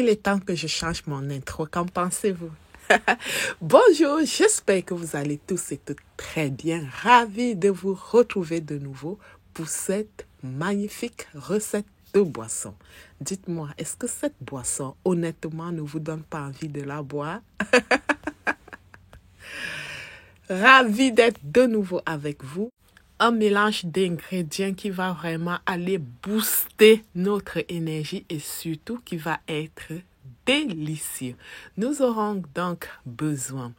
qu'il est temps que je change mon intro. Qu'en pensez-vous? Bonjour, j'espère que vous allez tous et toutes très bien. Ravi de vous retrouver de nouveau pour cette magnifique recette de boisson. Dites-moi, est-ce que cette boisson, honnêtement, ne vous donne pas envie de la boire? Ravi d'être de nouveau avec vous. Un mélange d'ingrédients qui va vraiment aller booster notre énergie et surtout qui va être délicieux. Nous aurons donc besoin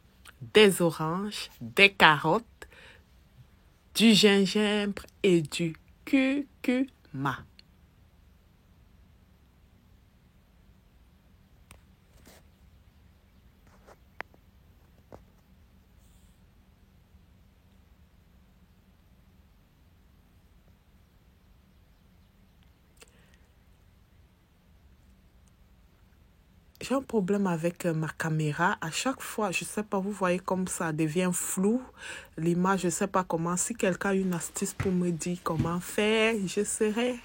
des oranges, des carottes, du gingembre et du curcuma. J'ai un problème avec ma caméra. À chaque fois, je ne sais pas, vous voyez comme ça devient flou. L'image, je ne sais pas comment. Si quelqu'un a une astuce pour me dire comment faire, je serai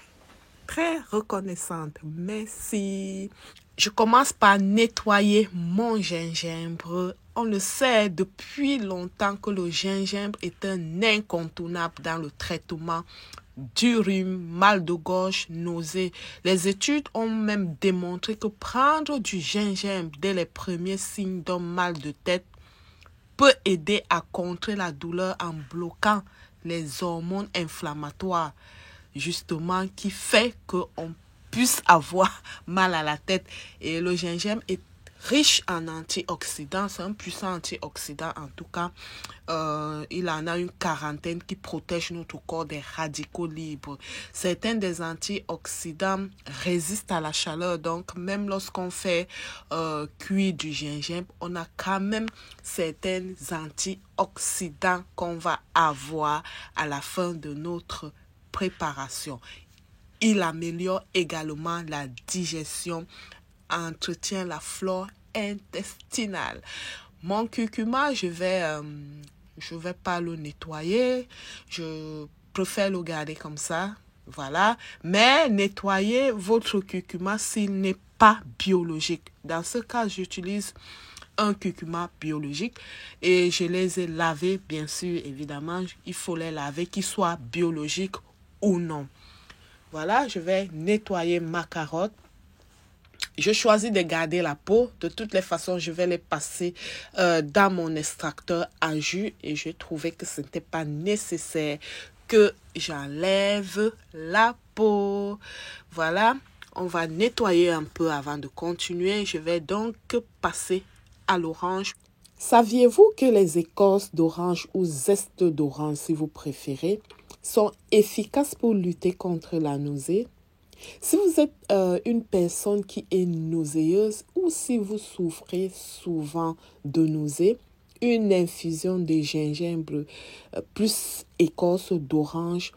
très reconnaissante. Merci. Je commence par nettoyer mon gingembre. On le sait depuis longtemps que le gingembre est un incontournable dans le traitement du rhume, mal de gorge, nausées. Les études ont même démontré que prendre du gingembre dès les premiers signes d'un mal de tête peut aider à contrer la douleur en bloquant les hormones inflammatoires, justement, qui fait qu'on puisse avoir mal à la tête. Et le gingembre est riche en antioxydants, c'est un puissant antioxydant en tout cas. Il en a une quarantaine qui protègent notre corps des radicaux libres. Certains des antioxydants résistent à la chaleur, donc même lorsqu'on fait cuire du gingembre, on a quand même certains antioxydants qu'on va avoir à la fin de notre préparation. Il améliore également la digestion, entretient la flore intestinale. Mon curcuma, je vais pas le nettoyer. Je préfère le garder comme ça. Voilà. Mais nettoyez votre curcuma s'il n'est pas biologique. Dans ce cas, j'utilise un curcuma biologique et je les ai lavés, bien sûr, évidemment. Il faut les laver, qu'ils soient biologiques ou non. Voilà, je vais nettoyer ma carotte. Je choisis de garder la peau. De toutes les façons, je vais les passer dans mon extracteur à jus. Et je trouvais que ce n'était pas nécessaire que j'enlève la peau. Voilà, on va nettoyer un peu avant de continuer. Je vais donc passer à l'orange. Saviez-vous que les écorces d'orange ou zeste d'orange, si vous préférez, sont efficaces pour lutter contre la nausée? Si vous êtes une personne qui est nauséeuse ou si vous souffrez souvent de nausées, une infusion de gingembre plus écorce d'orange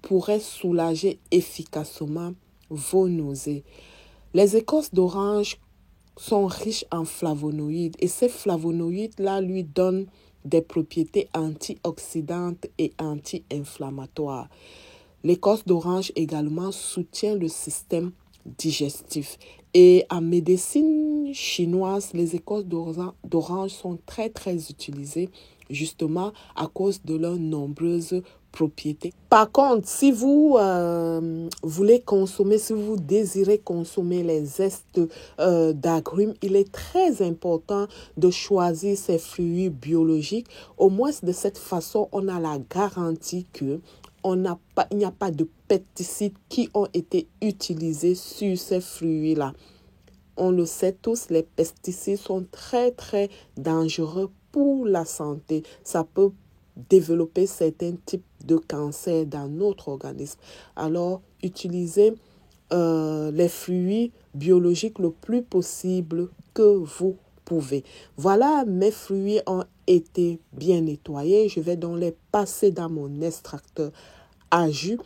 pourrait soulager efficacement vos nausées. Les écorces d'orange sont riches en flavonoïdes et ces flavonoïdes-là lui donnent des propriétés antioxydantes et anti-inflammatoires. L'écorce d'orange également soutient le système digestif. Et en médecine chinoise, les écorces d'orange sont très utilisées justement à cause de leurs nombreuses propriétés. Par contre, si vous voulez consommer, si vous désirez consommer les zestes d'agrumes, il est très important de choisir ces fruits biologiques. Au moins de cette façon, on a la garantie que il n'y a pas de pesticides qui ont été utilisés sur ces fruits-là. On le sait tous, les pesticides sont très dangereux pour la santé. Ça peut développer certains types de cancers dans notre organisme. Alors, utilisez les fruits biologiques le plus possible que vous pouvez. Voilà, mes fruits ont été bien nettoyés. Je vais donc les passer dans mon extracteur à jus.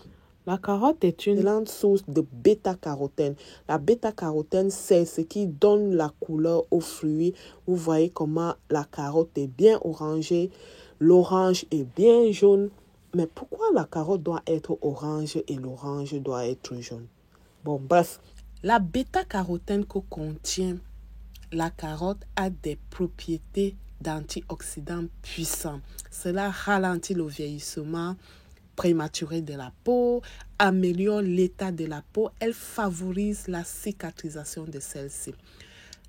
La carotte est une excellente source de bêta-carotène. La bêta-carotène, c'est ce qui donne la couleur aux fruits. Vous voyez comment la carotte est bien orangée, l'orange est bien jaune. Mais pourquoi la carotte doit être orange et l'orange doit être jaune? Bon, bref. La bêta-carotène que contient la carotte a des propriétés d'antioxydants puissants. Cela ralentit le vieillissement prématuré de la peau, améliore l'état de la peau, elle favorise la cicatrisation de celle-ci.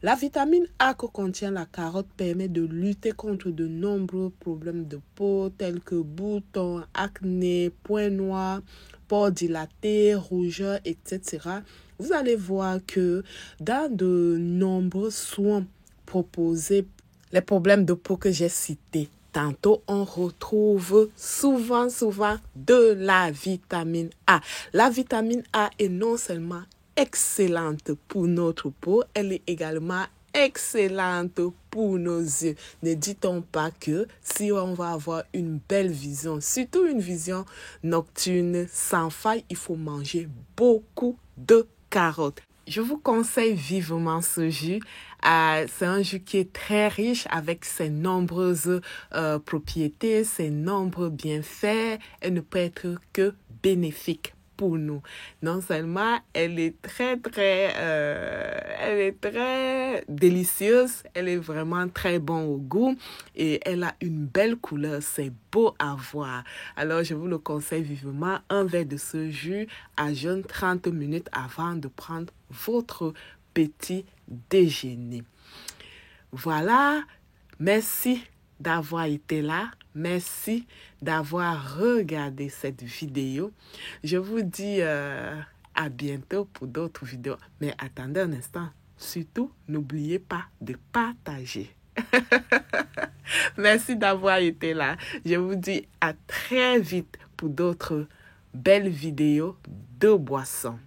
La vitamine A que contient la carotte permet de lutter contre de nombreux problèmes de peau tels que boutons, acné, points noirs, pores dilatés, rougeurs, etc. Vous allez voir que dans de nombreux soins proposés, les problèmes de peau que j'ai cités tantôt, on retrouve souvent de la vitamine A. La vitamine A est non seulement excellente pour notre peau, elle est également excellente pour nos yeux. Ne dit-on pas que si on va avoir une belle vision, surtout une vision nocturne sans faille, il faut manger beaucoup de carottes. Je vous conseille vivement ce jus. C'est un jus qui est très riche avec ses nombreuses propriétés, ses nombreux bienfaits. Elle ne peut être que bénéfique pour nous. Non seulement elle est très délicieuse, elle est vraiment très bon au goût et elle a une belle couleur, c'est beau à voir. Alors je vous le conseille vivement, un verre de ce jus à jeûne 30 minutes avant de prendre votre petit déjeuner. Voilà, merci d'avoir été là. Merci d'avoir regardé cette vidéo. Je vous dis à bientôt pour d'autres vidéos. Mais attendez un instant. Surtout, n'oubliez pas de partager. Merci d'avoir été là. Je vous dis à très vite pour d'autres belles vidéos de boissons.